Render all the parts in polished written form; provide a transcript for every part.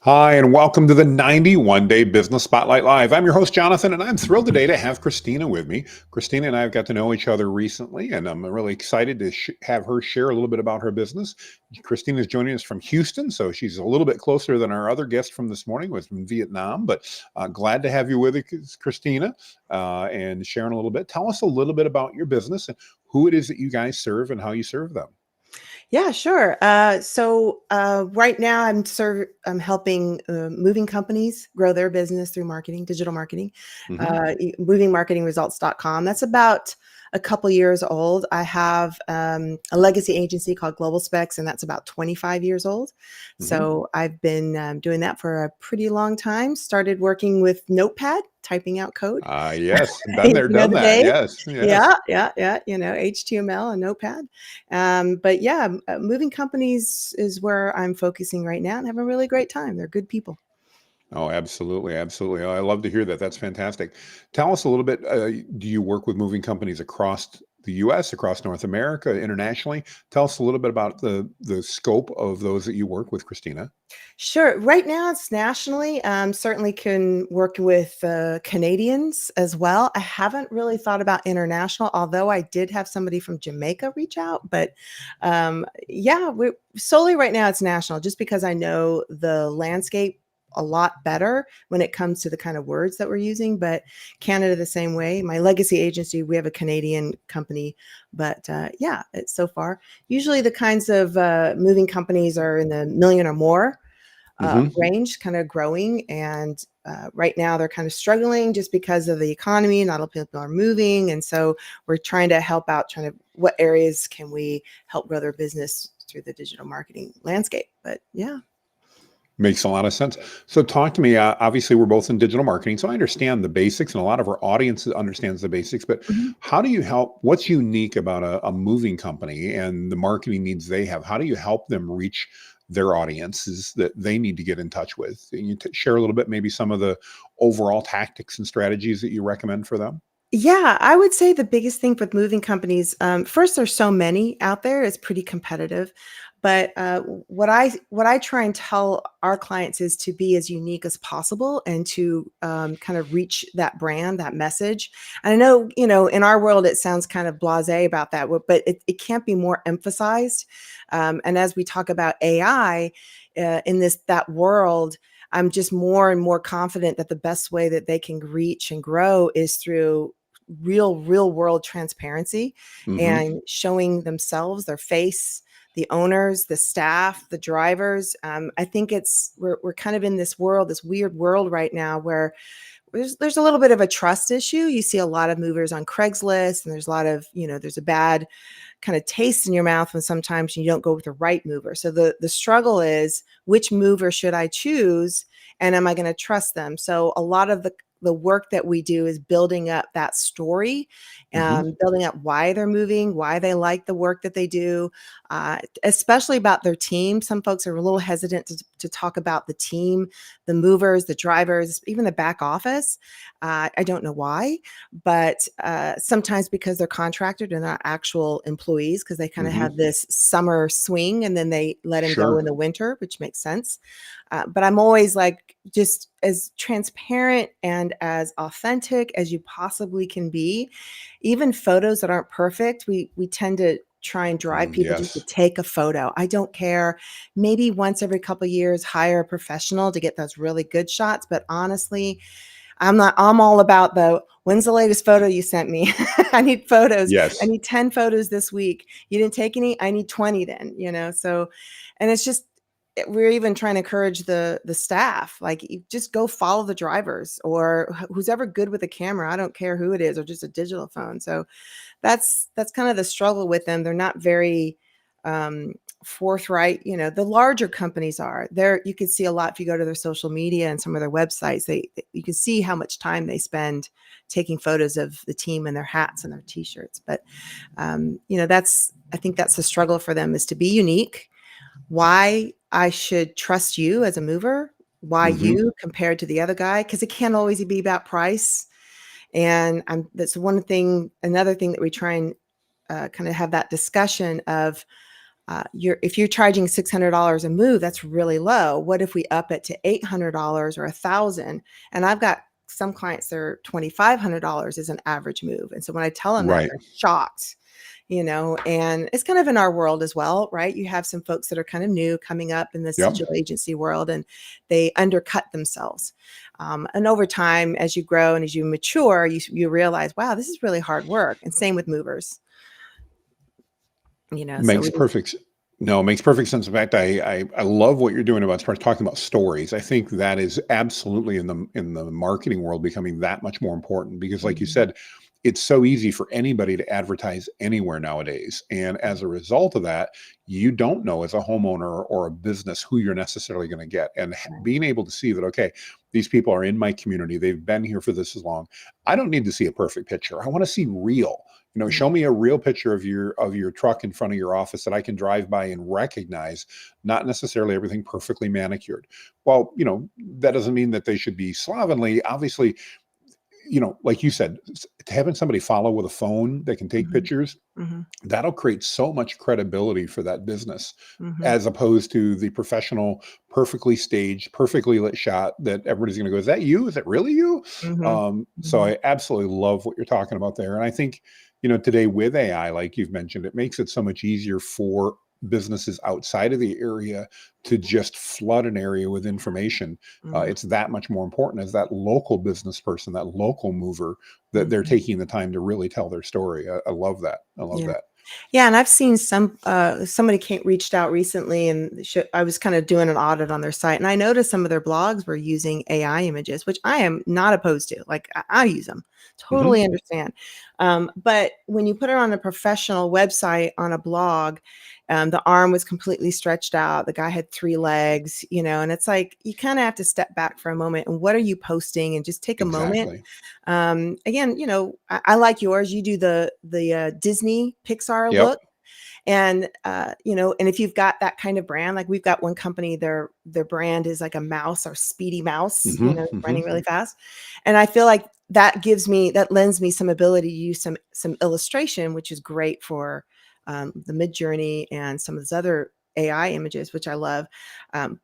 Hi, and welcome to the 91 Day Business Spotlight Live. I'm your host, Jonathan, and I'm thrilled today to have Christina with me. Christina and I have got to know each other recently, and I'm really excited to have her share a little bit about her business. Christina is joining us from Houston, so she's a little bit closer than our other guest from this morning, was from Vietnam, but glad to have you with us, Christina, and sharing a little bit. Tell us a little bit about your business and who it is that you guys serve and how you serve them. Yeah, sure. Right now I'm helping moving companies grow their business through marketing, digital marketing. Hmm. Movingmarketingresults.com. That's about a couple years old. I have a legacy agency called Global Specs, and that's about 25 years old. Hmm. So I've been doing that for a pretty long time. Started working with Notepad, typing out code. Yes, been You there, know done the that. days? Yes, yes. Yeah. HTML and Notepad. But yeah, moving companies is where I'm focusing right now and having a really great time. They're good people. Oh, absolutely, absolutely. Oh, I love to hear that. That's fantastic. Tell us a little bit. Do you work with moving companies across the U.S., across North America, internationally? Tell us a little bit about the scope of those that you work with, Christina. Sure. Right now, it's nationally. Certainly can work with Canadians as well. I haven't really thought about international, although I did have somebody from Jamaica reach out. But yeah, we're solely right now it's national, just because I know the landscape a lot better when it comes to the kind of words that we're using. But Canada the same way. My legacy agency, we have a Canadian company, but yeah, it's so far. Usually, the kinds of moving companies are in the million or more Hmm. range, kind of growing. And right now they're kind of struggling just because of the economy. Not a lot of people are moving. And so we're trying to help out, what areas can we help grow their business through the digital marketing landscape. But yeah. Makes a lot of sense. So, talk to me. Obviously, we're both in digital marketing, so I understand the basics, and a lot of our audience understands the basics. But Mhm. how do you help? What's unique about a moving company and the marketing needs they have? How do you help them reach their audiences that they need to get in touch with? Can you share a little bit, maybe some of the overall tactics and strategies that you recommend for them? Yeah, I would say the biggest thing with moving companies, first, there's so many out there; it's pretty competitive. But what I try and tell our clients is to be as unique as possible and to kind of reach that brand, that message. And I know, in our world, it sounds kind of blasé about that, but it can't be more emphasized. And as we talk about AI in that world, I'm just more and more confident that the best way that they can reach and grow is through real world transparency Hmm. and showing themselves, their face, the owners, the staff, the drivers. I think we're kind of in this world, this weird world right now where there's a little bit of a trust issue. You see a lot of movers on Craigslist, and there's a lot of, there's a bad kind of taste in your mouth when sometimes you don't go with the right mover. So the struggle is, which mover should I choose, and am I going to trust them? So a lot of the work that we do is building up that story, Hmm. building up why they're moving, why they like the work that they do, especially about their team. Some folks are a little hesitant to talk about the team, the movers, the drivers, even the back office. I don't know why, but sometimes because they're contracted and not actual employees, because they kind of Hmm. have this summer swing and then they let them go Sure. in the winter, which makes sense. But I'm always like, just as transparent and as authentic as you possibly can be. Even photos that aren't perfect, we tend to try and drive people just to Yes. take a photo. I don't care. Maybe once every couple of years, hire a professional to get those really good shots. But honestly, I'm all about when's the latest photo you sent me? I need photos. I Yes. need 10 photos this week. You didn't take any? I need 20 then. So, and it's just, we're even trying to encourage the staff, like, you just go follow the drivers or who's ever good with a camera. I don't care who it is, or just a digital phone. So that's kind of the struggle with them. They're not very um, forthright. The larger companies are there. You can see a lot if you go to their social media and some of their websites. You can see how much time they spend taking photos of the team and their hats and their t-shirts. But I think that's the struggle for them, is to be unique. Why I should trust you as a mover, why Hmm. you compared to the other guy, because it can't always be about price. And that's another thing that we try and kind of have that discussion of, if you're charging $600 a move, that's really low. What if we up it to $800 or $1,000? And I've got some clients that are $2,500 is an average move. And so when I tell them that, Right. they're shocked, and it's kind of in our world as well, right? You have some folks that are kind of new coming up in this Yep. digital agency world, and they undercut themselves. And over time, as you grow and as you mature, you realize, wow, this is really hard work. And same with movers, so Makes we just, perfect no, it makes perfect sense. In fact, I love what you're doing about start talking about stories. I think that is absolutely in the marketing world becoming that much more important because, like you Mhm, said, it's so easy for anybody to advertise anywhere nowadays. And as a result of that, you don't know as a homeowner or a business who you're necessarily going to get. And right. being able to see that, okay, these people are in my community, they've been here for this long. I don't need to see a perfect picture. I want to see real. Yeah. Show me a real picture of your truck in front of your office that I can drive by and recognize, not necessarily everything perfectly manicured. Well, that doesn't mean that they should be slovenly. Obviously, like you said, having somebody follow with a phone that can take Mhm, pictures, mhm, that'll create so much credibility for that business mhm, as opposed to the professional, perfectly staged, perfectly lit shot that everybody's going to go, is that you? Is that really you? mhm, So mhm, I absolutely love what you're talking about there. And I think, today with AI, like you've mentioned, it makes it so much easier for businesses outside of the area to just flood an area with information. mhm, It's that much more important as that local business person, that local mover, that they're mhm. taking the time to really tell their story. I love that. I love Yeah. that. Yeah, and I've seen somebody reached out recently, and I was kind of doing an audit on their site, and I noticed some of their blogs were using AI images, which I am not opposed to. Like, I use them, Mhm. totally understand. But when you put it on a professional website on a blog, the arm was completely stretched out. The guy had three legs, and it's like you kind of have to step back for a moment. And what are you posting? And just take a moment. Exactly. Again, I like yours. You do the Disney Pixar Yep. look, and and if you've got that kind of brand, like we've got one company, their brand is like a mouse or Speedy Mouse, Mhm, running mhm. really fast, and I feel like that lends me some ability to use some illustration, which is great for the Mid Journey and some of those other AI images, which I love.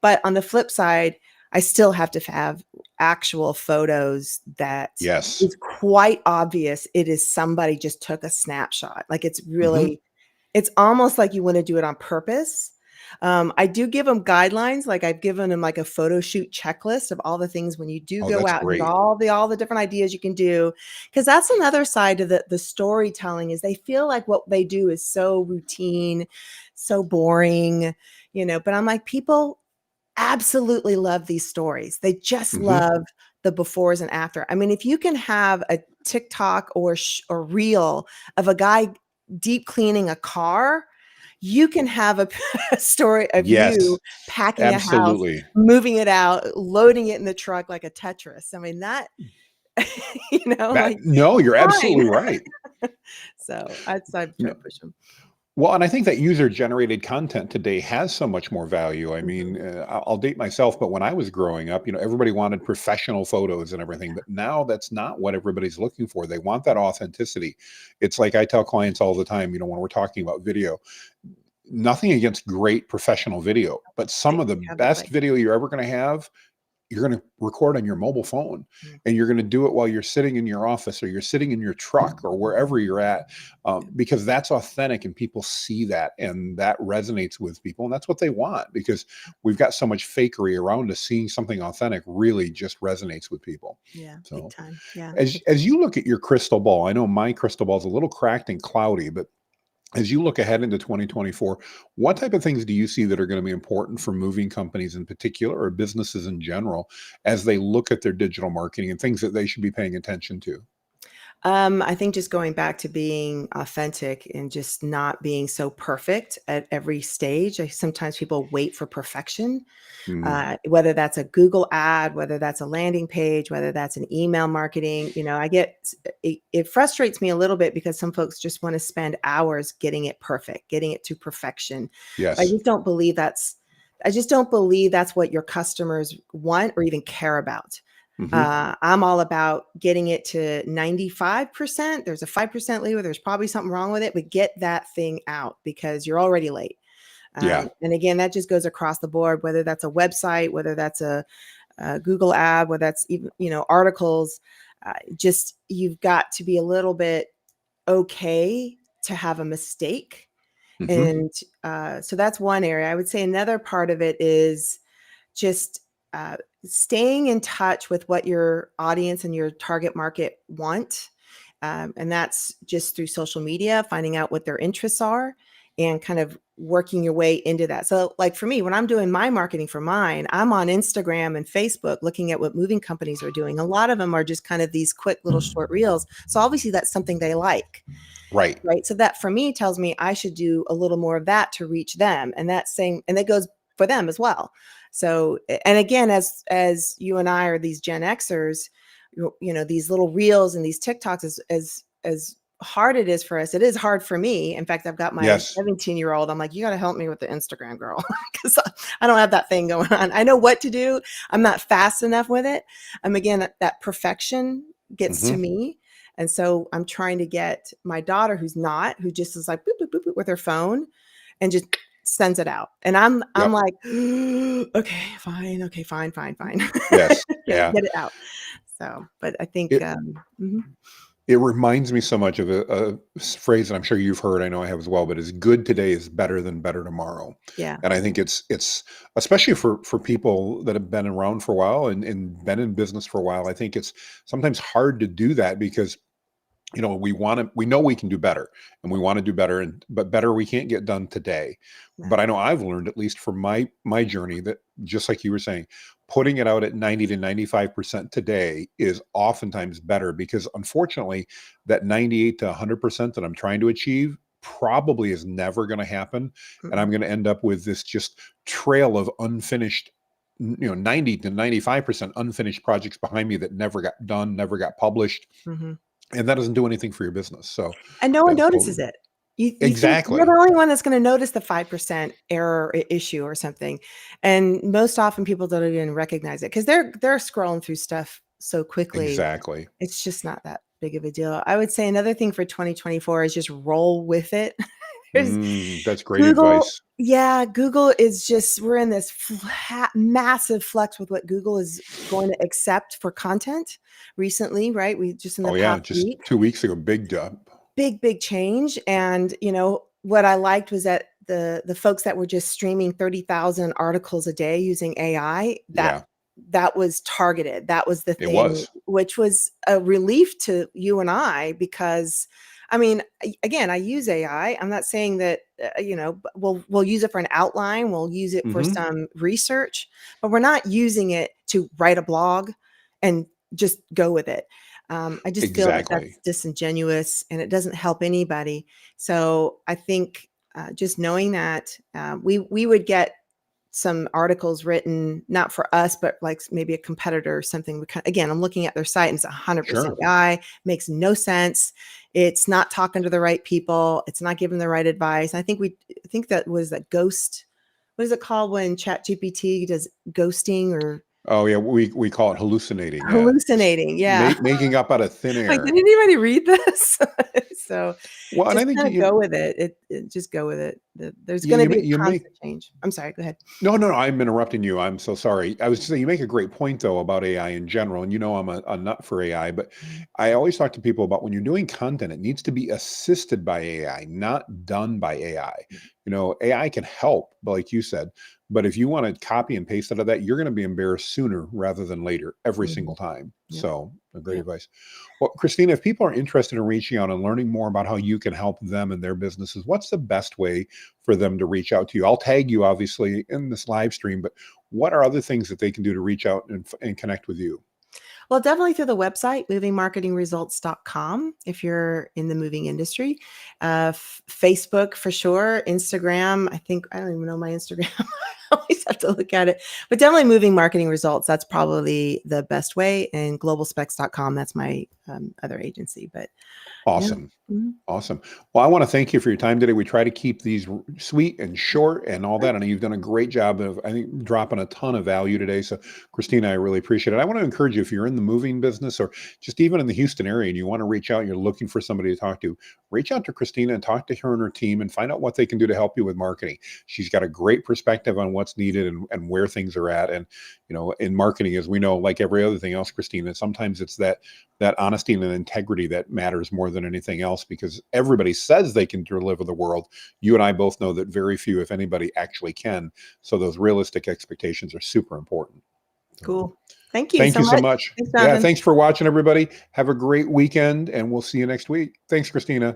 But on the flip side, I still have to have actual photos that Yes. is quite obvious it is somebody just took a snapshot. Like, Mhm. it's almost like you wanna do it on purpose. I do give them guidelines, like, I've given them, like, a photo shoot checklist of all the things when you do Oh, go that's out, here's great. all the different ideas you can do, because that's another side of the storytelling is they feel like what they do is so routine, so boring, but I'm like, people absolutely love these stories. They just Mhm. love the befores and after. I mean, if you can have a TikTok or reel of a guy deep cleaning a car, you can have a, a story of you Yes. packing a house, Absolutely. moving it out, loading it in the truck like a Tetris. I mean, that, That like, no, you're fine. absolutely right. So I try No to push them. well, and I think that user-generated content today has so much more value. I Mhm. mean, I'll date myself, but when I was growing up, everybody wanted professional photos and everything, but now that's not what everybody's looking for. They want that authenticity. It's like I tell clients all the time, when we're talking about video, nothing against great professional video, but some Right. of the You have the best place. video you're ever going to have, you're going to record on your mobile phone Mm. and you're going to do it while you're sitting in your office or you're sitting in your truck or wherever you're at, because that's authentic and people see that and that resonates with people. And that's what they want because we've got so much fakery around us. Seeing something authentic really just resonates with people. Yeah, big So time. Yeah. as you look at your crystal ball, I know my crystal ball is a little cracked and cloudy, but as you look ahead into 2024, what type of things do you see that are going to be important for moving companies in particular or businesses in general as they look at their digital marketing and things that they should be paying attention to? I think just going back to being authentic and just not being so perfect at every stage. Sometimes people wait for perfection, Mm, whether that's a Google ad, whether that's a landing page, whether that's an email marketing. It frustrates me a little bit because some folks just want to spend hours getting it perfect, getting it to perfection. But yes. I just don't believe that's what your customers want or even care about. Hmm. I'm all about getting it to 95%. There's a 5% leeway. There's probably something wrong with it, but get that thing out because you're already late. Yeah. And again, that just goes across the board, whether that's a website, whether that's a Google ad, whether that's even, articles. Just you've got to be a little bit okay to have a mistake. Hmm. And so that's one area. I would say another part of it is just staying in touch with what your audience and your target market want. And that's just through social media, finding out what their interests are and kind of working your way into that. So, like for me, when I'm doing my marketing for mine, I'm on Instagram and Facebook looking at what moving companies are doing. A lot of them are just kind of these quick little short reels. So, obviously, that's something they like. Right. Right. So, that for me tells me I should do a little more of that to reach them. And that's saying, and that goes for them as well. So, and again, as you and I are these Gen Xers, these little reels and these TikToks, as hard it is for us, it is hard for me. In fact, I've got my Yes. 17-year-old. I'm like, you got to help me with the Instagram, girl, because I don't have that thing going on. I know what to do. I'm not fast enough with it. Again, that perfection gets to Hmm. me. And so I'm trying to get my daughter, who just is like boop, boop, boop, boop with her phone and just sends it out. And I'm Yep. like, okay, fine. Okay, fine. Yes. Get Yeah. it out. So, but I think, It it reminds me so much of a phrase that I'm sure you've heard. I know I have as well. But is good today is better than better tomorrow. yeah, And I think it's especially for people that have been around for a while and been in business for a while. I think it's sometimes hard to do that because we know we can do better and we want to do better, but better we can't get done today. no, But I know I've learned, at least from my journey, that just like you were saying, putting it out at 90 to 95% today is oftentimes better, because unfortunately that 98 to 100% that I'm trying to achieve probably is never going to happen. And I'm mm-mm, going to end up with this just trail of unfinished, 90 to 95% unfinished projects behind me that never got done, never got published, mhm. and that doesn't do anything for your business. So, And no one yeah, notices totally. it. You think you're the Exactly. only one that's going to notice the 5% error issue or something. And most often people don't even recognize it because they're scrolling through stuff so quickly. Exactly. It's just not that big of a deal. I would say another thing for 2024 is just roll with it. There's That's great Google. advice. Yeah, Google is just, we're in this massive flux with what Google is going to accept for content recently, right? We just in the Oh, yeah, past just week, 2 weeks ago, big job. big change. And what I liked was that the folks that were just streaming 30,000 articles a day using AI, Yeah, that was targeted. That was the it thing, was. which was a relief to you and I, because I mean, again, I use AI. I'm not saying that we'll use it for an outline, we'll use it for Mhm. some research, but we're not using it to write a blog and just go with it. I just feel that Exactly. that's disingenuous and it doesn't help anybody. So I think just knowing that we would get some articles written not for us, but like maybe a competitor or something. Again, I'm looking at their site and it's 100% Sure. AI, makes no sense. It's not talking to the right people. It's not giving the right advice. I think that was that ghost. What is it called when Chat GPT does ghosting or Oh, yeah, we call it hallucinating, yeah. Just hallucinating? Yeah. making up out of thin Like, did air. anybody read this? So Well, and I just think kind of you go with it. Just go with it. There's you going to you be make a you make constant change. I'm sorry. Go ahead. No, no, no, I'm interrupting you. I'm so sorry. I was just saying you make a great point though about AI in general, and I'm a nut for AI, but I always talk to people about when you're doing content, it needs to be assisted by AI, not done by AI. AI can help, but like you said, but if you want to copy and paste out of that, you're going to be embarrassed sooner rather than later every Mhm. single time. Yep. So, a great Yep. advice. Well, Christina, if people are interested in reaching out and learning more about how you can help them and their businesses, what's the best way for them to reach out to you? I'll tag you obviously in this live stream, but what are other things that they can do to reach out and connect with you? Well, definitely through the website, movingmarketingresults.com, if you're in the moving industry. Facebook for sure. Instagram, I don't even know my Instagram. I always have to look at it. But definitely moving marketing results. That's probably the best way. And globalspecs.com, that's my other agency. But yeah. Awesome. Mhm. Awesome. Well, I want to thank you for your time today. We try to keep these sweet and short and all that. And you've done a great job of, I think, dropping a ton of value today. So, Christina, I really appreciate it. I want to encourage you, if you're in the moving business or just even in the Houston area and you want to reach out, you're looking for somebody to talk to, reach out to Christina and talk to her and her team and find out what they can do to help you with marketing. She's got a great perspective on what's needed and where things are at. And, in marketing, as we know, like every other thing else, Christina, sometimes it's that honesty and integrity that matters more than anything else, because everybody says they can deliver the world. You and I both know that very few, if anybody, actually can. So those realistic expectations are super important. So, Cool. Thank you thank so you so much. much. Thanks, Yeah, Jonathan. thanks for watching, everybody. Have a great weekend, and we'll see you next week. Thanks, Christina.